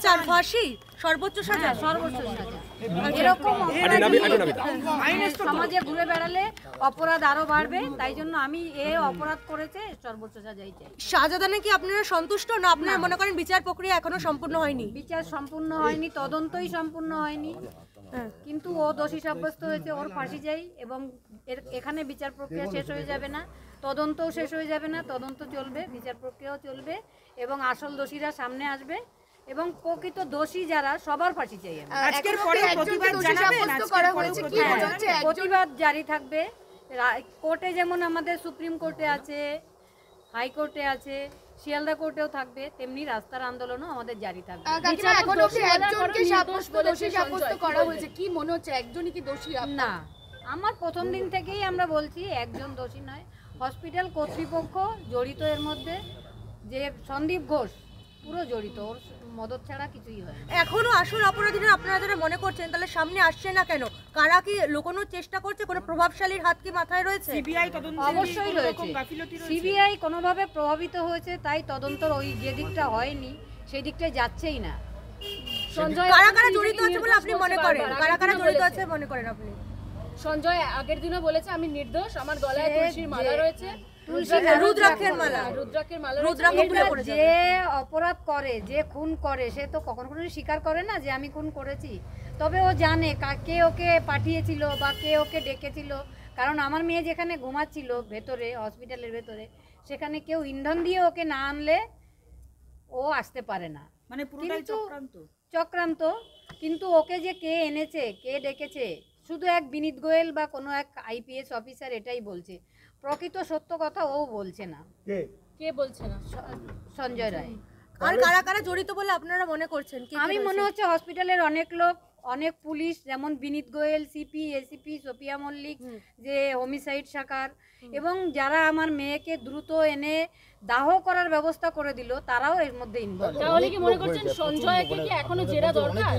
চান? ফাঁসি, সর্বোচ্চ সাজা? সর্বোচ্চ সাজা। এরকম সমাজে ঘুরে বেড়ালে অপরাধ আরো বাড়বে, তাই জন্য আমি অপরাধ করেছে সর্বোচ্চ সাজাই চাই। সাজাদানে কি আপনারা সন্তুষ্ট না আপনারা মনে করেন বিচার প্রক্রিয়া এখনো সম্পূর্ণ হয়নি? বিচার সম্পূর্ণ হয়নি, তদন্তই সম্পূর্ণ হয়নি, কিন্তু ও দোষী সাব্যস্ত হয়েছে, ওর ফাঁসি চাই। এবং এখানে বিচার প্রক্রিয়া শেষ হয়ে যাবে না, তদন্তও শেষ হয়ে যাবে না, তদন্ত চলবে, বিচার প্রক্রিয়াও চলবে এবং আসল দোষীরা সামনে আসবে এবং প্রকৃত দোষী যারা সবার ফাঁসি চাই। প্রতিবাদ জারি থাকবে। কোর্টে যেমন আমাদের সুপ্রিম কোর্টে আছে, হাইকোর্টে আছে, শিয়ালদা কোর্টেও থাকবে, তেমনি রাস্তার আন্দোলনও আমাদের জারি থাকবে। না, আমার প্রথম দিন থেকেই আমরা বলছি একজন দোষী নয়, হসপিটাল কর্তৃপক্ষ জড়িত এর মধ্যে, যে সন্দীপ ঘোষ পুরো জড়িত, ওর মদত ছাড়া কিছুই হয়। এখনো আসল অপরাধীরা আপনারা যারা মনে করছেন তাহলে সামনে আসছে না কেন? কারা কি লুকোনোর চেষ্টা করছে? কোনো প্রভাবশালীর হাত কি মাথায় রয়েছে? সিবিআই তদন্ত অবশ্যই রয়েছে, সিবিআই কোনোভাবে প্রভাবিত হয়েছে, তাই তদন্তর ওই যে দিকটা হয়নি সেই দিকটাই যাচ্ছেই না। সঞ্জয় কারা কারা জড়িত আছে বলে আপনি মনে করেন? কারা কারা জড়িত আছে মনে করেন আপনি? সঞ্জয় আগের দিনও বলেছে আমি নির্দোষ, আমার গলায় তুলসীর মালা রয়েছে, রুদ্রাক্ষের মালা, যে অপরাধ করে, যে খুন করে, সে তো কখনো স্বীকার করে না যে আমি খুন করেছি। তবে ও জানে কে ওকে পাঠিয়েছিল বা কে ওকে ডেকেছিল, কারণ আমার মেয়ে যেখানে ঘুমাচ্ছিল ভেতরে, হসপিটালের ভেতরে, সেখানে কেউ ইন্ধন দিয়ে ওকে না আনলে ও আসতে পারে না। মানে পুরোটাই চক্রান্ত। কিন্তু ওকে যে কে এনেছে, কে ডেকেছে, শুধু এক বিনীত গোয়েল বা কোনো এক আইপিএস অফিসার এটাই বলছে, প্রকৃত সত্য কথা ও বলছে না। কে বলছে না? সঞ্জয় রায়। আর কারা কারা জড়িত বলে আপনারা মনে করছেন? আমি মনে হচ্ছে হসপিটালের অনেক লোক, অনেক পুলিশ, যেমন বিনীত গোয়েল, সিপি, এসিপি সোফিয়া মল্লিক, যে হোমিসাইড শাখার, এবং যারা আমার মেয়েকে দ্রুত এনে দাহ করার ব্যবস্থা করে দিল, তারাও এর মধ্যে ইনভলভ। তাহলে কি মনে করছেন সঞ্জয়কে কি এখনো জেরা দরকার?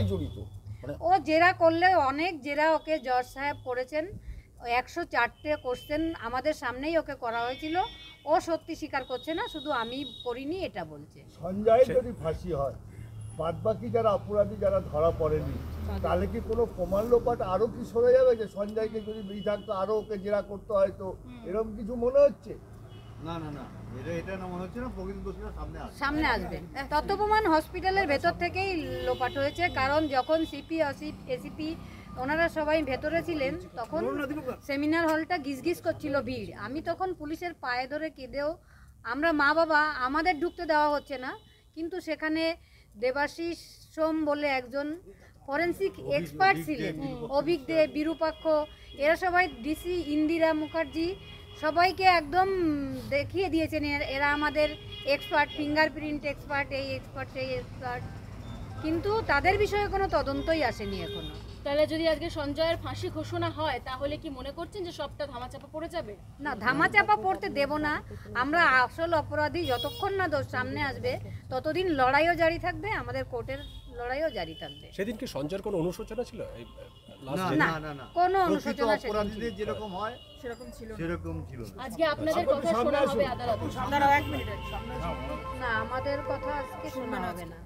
ও জেরা করলে অনেক জেরা ওকে জজ সাহেব করেছেন, 104টে কোশ্চেন আমাদের সামনেই ওকে করা হয়েছিল, ও সত্যি স্বীকার করছে না, শুধু আমি করিনি এটা বলছে। সঞ্জয় যদি ফাঁসি হয়, বাদবাকি যারা অপরাধী যারা ধরা পড়েনি, তাহলে কি কোনো প্রমাণ লোপাট আরো কি সরে যাবে? যে সঞ্জয়কে যদি বেঁচে থাকতো আরো ওকে জেরা করতে হয়তো, এরকম কিছু মনে হচ্ছে? না না না, এটা না মনে হচ্ছে না, প্রকৃত দোষীরা সামনে আসবে। তথ্য প্রমাণ হসপিটালের ভেতর থেকেই লোপাট হয়েছে, কারণ যখন সিপি, এসিপি ওনারা সবাই ভেতরে ছিলেন, তখন সেমিনার হলটা গিজগিজ করছিল ভিড়। আমি তখন পুলিশের পায়ে ধরে কেঁদেও, আমরা মা বাবা, আমাদের ঢুকতে দেওয়া হচ্ছে না, কিন্তু সেখানে দেবাশিস সোম বলে একজন ফরেন্সিক এক্সপার্ট ছিলেন, অভিক দে, বিরূপাক্ষ, এরা সবাই, ডিসি ইন্দিরা মুখার্জি, সবাইকে একদম দেখিয়ে দিয়েছেন এরা আমাদের এক্সপার্ট, ফিঙ্গারপ্রিন্ট এক্সপার্ট, এই এক্সপার্ট সেই এক্সপার্ট, কিন্তু তাদের বিষয়ে কোনো তদন্তই আসেনি এখনো। তাহলে যদি আজকে সঞ্জয়ের ফাঁসি ঘোষণা হয়, তাহলে কি মনে করছেন যে সবটা ধামাচাপা পড়ে যাবে? না, ধামাচাপা পড়তে দেব না আমরা। আসল অপরাধী যতক্ষণ না দোষ সামনে আসবে, ততদিন লড়াইও জারি থাকবে, আমাদের কোর্টের লড়াইও জারি থাকবে। সেদিন কি সঞ্জয়ের কোনো অনুশোচনা ছিল? না না না, কোনো অনুশোচনা অপরাধীদের যেরকম হয় সেরকম ছিল। আজকে আপনাদের কথা শোনা হবে আদালতে? না, আমাদের কথা আজকে শোনা হবে না।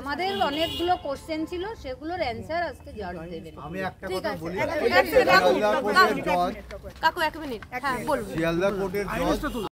আমাদের অনেকগুলো কোশ্চেন ছিল, সেগুলোর অ্যানসার আজকে জজ দেবেন। আমি একটা কথা বলি, কাকু 1 মিনিট, হ্যাঁ বলুন। শিয়ালদা কোর্টের জজ